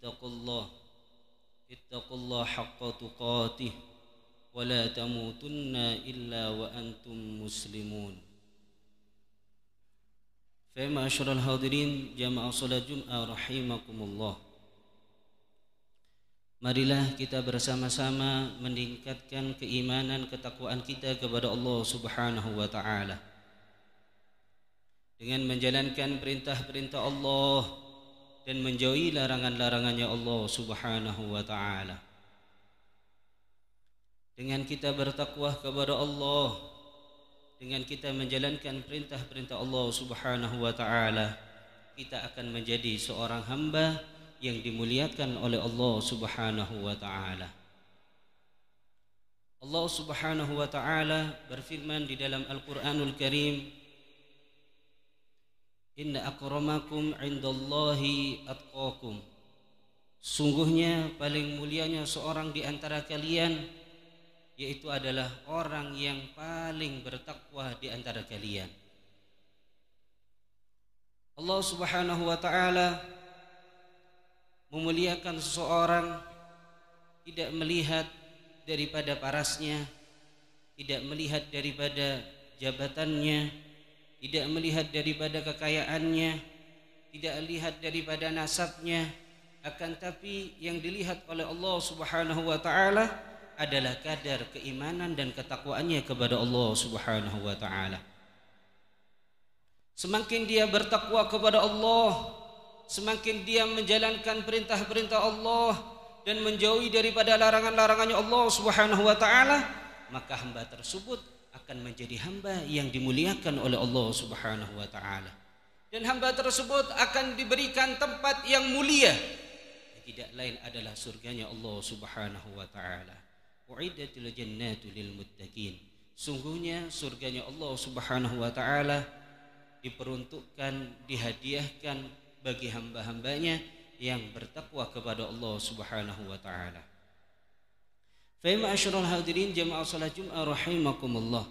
ittaqullah ittaqullah haqqa tuqatih wa la tamutunna illa wa antum muslimun. Fa ma'asyiral hadirin jamaah salat Jumat rahimakumullah. Marilah kita bersama-sama meningkatkan keimanan ketakwaan kita kepada Allah Subhanahu wa taala dengan menjalankan perintah-perintah Allah dan menjauhi larangan-larangannya Allah Subhanahu wa taala. Dengan kita bertakwa kepada Allah, dengan kita menjalankan perintah-perintah Allah Subhanahu wa taala, kita akan menjadi seorang hamba yang dimuliakan oleh Allah Subhanahu wa taala. Allah Subhanahu wa taala berfirman di dalam Al-Qur'anul Karim, Inna akramakum indallahi atqakum. Sungguhnya paling mulianya seorang di antara kalian yaitu adalah orang yang paling bertakwa di antara kalian. Allah Subhanahu wa taala memuliakan seseorang tidak melihat daripada parasnya, tidak melihat daripada jabatannya, tidak melihat daripada kekayaannya, tidak lihat daripada nasabnya, akan tapi yang dilihat oleh Allah Subhanahu wa taala adalah kadar keimanan dan ketakwaannya kepada Allah Subhanahu wa taala. Semakin dia bertakwa kepada Allah, semakin dia menjalankan perintah-perintah Allah dan menjauhi daripada larangan-larangannya Allah Subhanahu wa taala, maka hamba tersebut akan menjadi hamba yang dimuliakan oleh Allah Subhanahu wa taala. Dan hamba tersebut akan diberikan tempat yang mulia, yang tidak lain adalah surganya Allah Subhanahu wa taala. Uiddatil jannatu lil muttaqin. Sungguhnya surganya Allah Subhanahu wa taala diperuntukkan, dihadiahkan bagi hamba-hambanya yang bertakwa kepada Allah Subhanahu wa taala. Fa ma'asyiral hadirin jamaah salat Jumat rahimakumullah.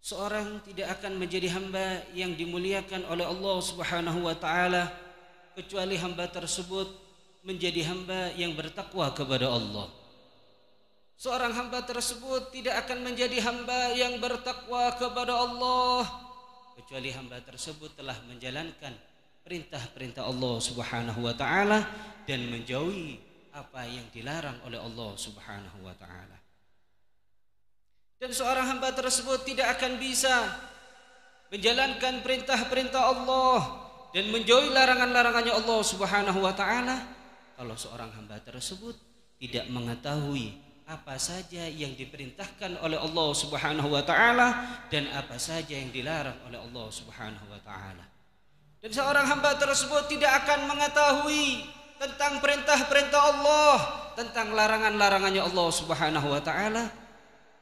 Seorang tidak akan menjadi hamba yang dimuliakan oleh Allah Subhanahu wa taala kecuali hamba tersebut menjadi hamba yang bertakwa kepada Allah. Seorang hamba tersebut tidak akan menjadi hamba yang bertakwa kepada Allah kecuali hamba tersebut telah menjalankan perintah-perintah Allah Subhanahu wa taala dan menjauhi apa yang dilarang oleh Allah Subhanahu wa taala. Dan seorang hamba tersebut tidak akan bisa menjalankan perintah-perintah Allah dan menjauhi larangan-larangannya Allah Subhanahu wa taala kalau seorang hamba tersebut tidak mengetahui apa saja yang diperintahkan oleh Allah Subhanahu wa taala dan apa saja yang dilarang oleh Allah Subhanahu wa taala. Dan seorang hamba tersebut tidak akan mengetahui tentang perintah-perintah Allah, tentang larangan-larangannya Allah Subhanahu wa taala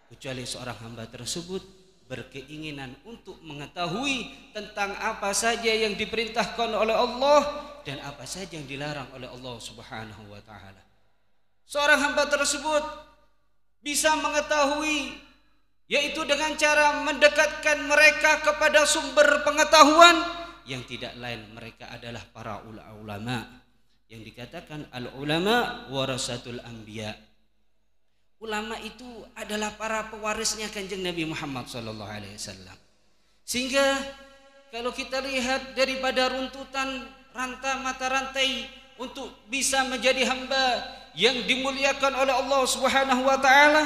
kecuali seorang hamba tersebut berkeinginan untuk mengetahui tentang apa saja yang diperintahkan oleh Allah dan apa saja yang dilarang oleh Allah Subhanahu wa taala. Seorang hamba tersebut bisa mengetahui yaitu dengan cara mendekatkan mereka kepada sumber pengetahuan yang tidak lain mereka adalah para ulama. Yang dikatakan al-ulama warasatul anbiya. Ulama itu adalah para pewarisnya Kanjeng Nabi Muhammad sallallahu alaihi wasallam. Sehingga kalau kita lihat daripada runtutan mata rantai untuk bisa menjadi hamba yang dimuliakan oleh Allah Subhanahu wa taala,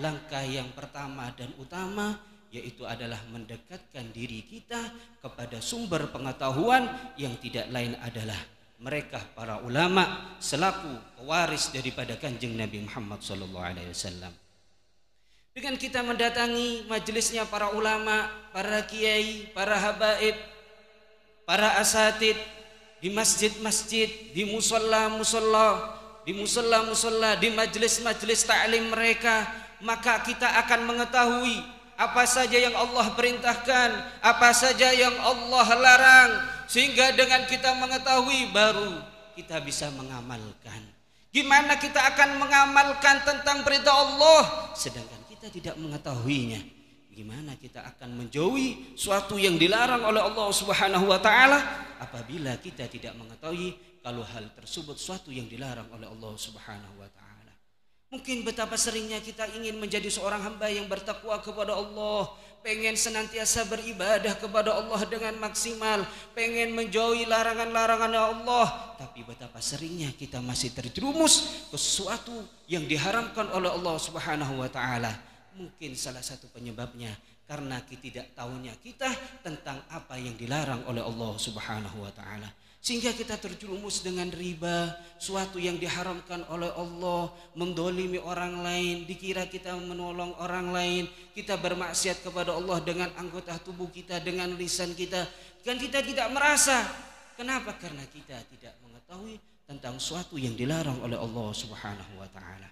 langkah yang pertama dan utama yaitu adalah mendekatkan diri kita kepada sumber pengetahuan yang tidak lain adalah mereka para ulama selaku pewaris daripada Kanjeng Nabi Muhammad sallallahu alaihi wasallam. Dengan kita mendatangi majelisnya para ulama, para kiai, para habaib, para asatid di masjid-masjid, di musalla-musalla, di majelis-majelis ta'lim mereka, maka kita akan mengetahui apa saja yang Allah perintahkan, apa saja yang Allah larang, sehingga dengan kita mengetahui baru kita bisa mengamalkan. Gimana kita akan mengamalkan tentang perintah Allah sedangkan kita tidak mengetahuinya? Gimana kita akan menjauhi suatu yang dilarang oleh Allah Subhanahu wa taala apabila kita tidak mengetahui kalau hal tersebut suatu yang dilarang oleh Allah Subhanahu wa taala. Mungkin betapa seringnya kita ingin menjadi seorang hamba yang bertakwa kepada Allah, pengen senantiasa beribadah kepada Allah dengan maksimal, pengen menjauhi larangan-larangan Allah, tapi betapa seringnya kita masih terjerumus ke sesuatu yang diharamkan oleh Allah Subhanahu wa taala. Mungkin salah satu penyebabnya karena ketidaktahunya kita tentang apa yang dilarang oleh Allah Subhanahu wa taala. Sehingga kita terjerumus dengan riba, suatu yang diharamkan oleh Allah, mendolimi orang lain, dikira kita menolong orang lain, kita bermaksiat kepada Allah dengan anggota tubuh kita, dengan lisan kita, dan kita tidak merasa. Kenapa? Karena kita tidak mengetahui tentang suatu yang dilarang oleh Allah Subhanahu wa taala.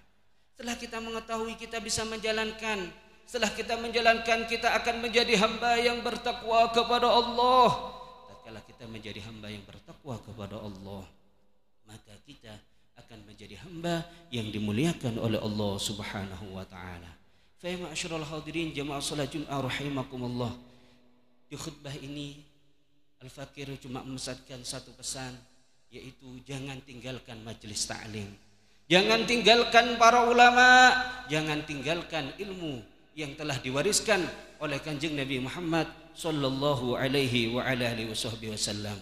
Setelah kita mengetahui, kita bisa menjalankan. Setelah kita menjalankan, kita akan menjadi hamba yang bertakwa kepada Allah. Kalau kita menjadi hamba yang bertakwa kepada Allah, maka kita akan menjadi hamba yang dimuliakan oleh Allah Subhanahu wa taala. Fa ya ma'asyiral hadirin jamaah salat Jumat rahimakumullah. Di khutbah ini Al-Fakir cuma memesankan satu pesan, yaitu jangan tinggalkan majelis ta'lim. Jangan tinggalkan para ulama, jangan tinggalkan ilmu yang telah diwariskan oleh Kanjeng Nabi Muhammad sallallahu alaihi wa ala alihi wasallam.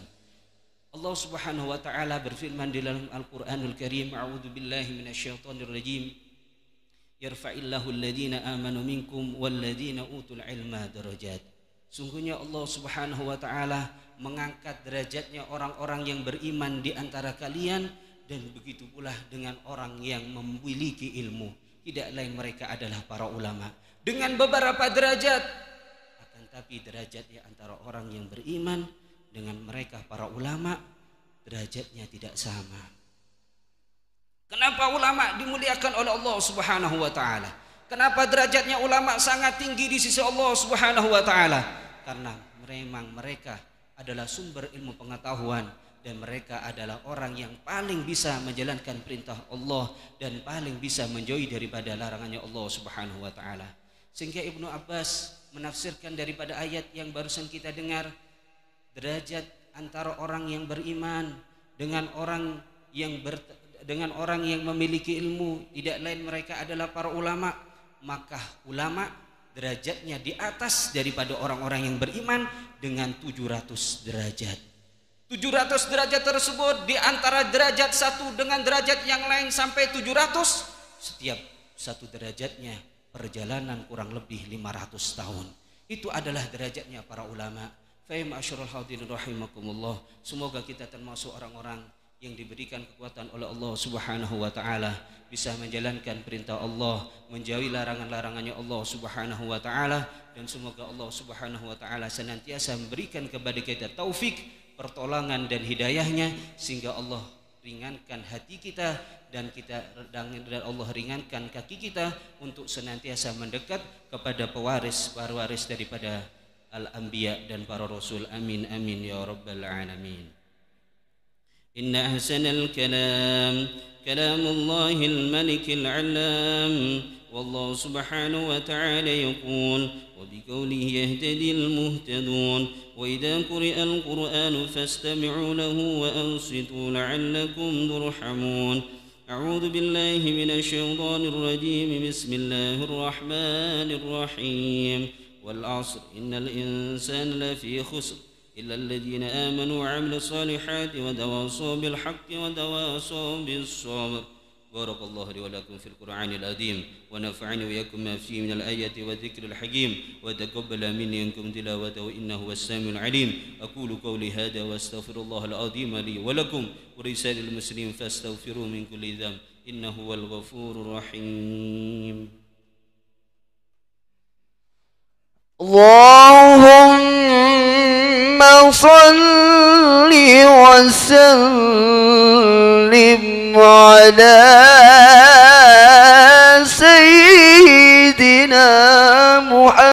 Allah Subhanahu wa taala berfirman di dalam Al-Qur'anul Karim, a'udzu billahi minasyaitonir rajim. Yarfa'illahu alladhina amanu minkum walladhina utul ilma darajat. Sungguhnya Allah Subhanahu wa taala mengangkat derajatnya orang-orang yang beriman di antara kalian, dan begitu pula dengan orang yang memiliki ilmu. Tidak lain mereka adalah para ulama. Dengan beberapa derajat, tapi derajatnya antara orang yang beriman dengan mereka para ulama, derajatnya tidak sama. Kenapa ulama dimuliakan oleh Allah Subhanahu wa taala? Kenapa derajatnya ulama sangat tinggi di sisi Allah Subhanahu wa taala? Karena memang mereka adalah sumber ilmu pengetahuan, dan mereka adalah orang yang paling bisa menjalankan perintah Allah dan paling bisa menjauhi daripada larangannya Allah Subhanahu wa taala. Sehingga Ibnu Abbas menafsirkan daripada ayat yang barusan kita dengar, derajat antara orang yang beriman dengan orang yang memiliki ilmu tidak lain mereka adalah para ulama. Maka ulama derajatnya di atas daripada orang-orang yang beriman dengan 700 derajat. 700 derajat tersebut di antara derajat satu dengan derajat yang lain sampai 700, setiap satu derajatnya perjalanan kurang lebih 500 tahun. Itu adalah derajatnya para ulama. Fa ya ma'asyiral hadirin rahimakumullah. Semoga kita termasuk orang-orang yang diberikan kekuatan oleh Allah Subhanahu wa taala, bisa menjalankan perintah Allah, menjauhi larangan-larangannya Allah Subhanahu wa taala, dan semoga Allah Subhanahu wa taala senantiasa memberikan kepada kita taufik, pertolongan dan hidayahnya, sehingga Allah ringankan hati kita dan Allah ringankan kaki kita untuk senantiasa mendekat kepada pewaris daripada al-anbiya dan para rasul. Amin amin ya rabbal alamin. Inna ahsanal kalam kalamullahil malikil alam. والله سبحانه وتعالى يقول وبقوله يهتدي المهتدون وإذا قرئ القرآن فاستمعوا له وأنصتوا لعلكم ترحمون. أعوذ بالله من الشيطان الرجيم. بسم الله الرحمن الرحيم. والعصر إن الإنسان لفي خسر إلا الذين آمنوا وعملوا الصالحات وتواصوا بالحق وتواصوا بالصبر. بارك الله لي ولكم في القرآن العظيم ونفعني وإياكم ما فيه من الآيات والذكر الحكيم وتقبل مني منكم تلاوته إنه هو السميع العليم. أقول قولي هذا وأستغفر الله العظيم لي ولكم ولسائر المسلمين فاستغفروه من كل ذنب إنه هو الغفور الرحيم. اللهم صل وسلم على سيدنا محمد.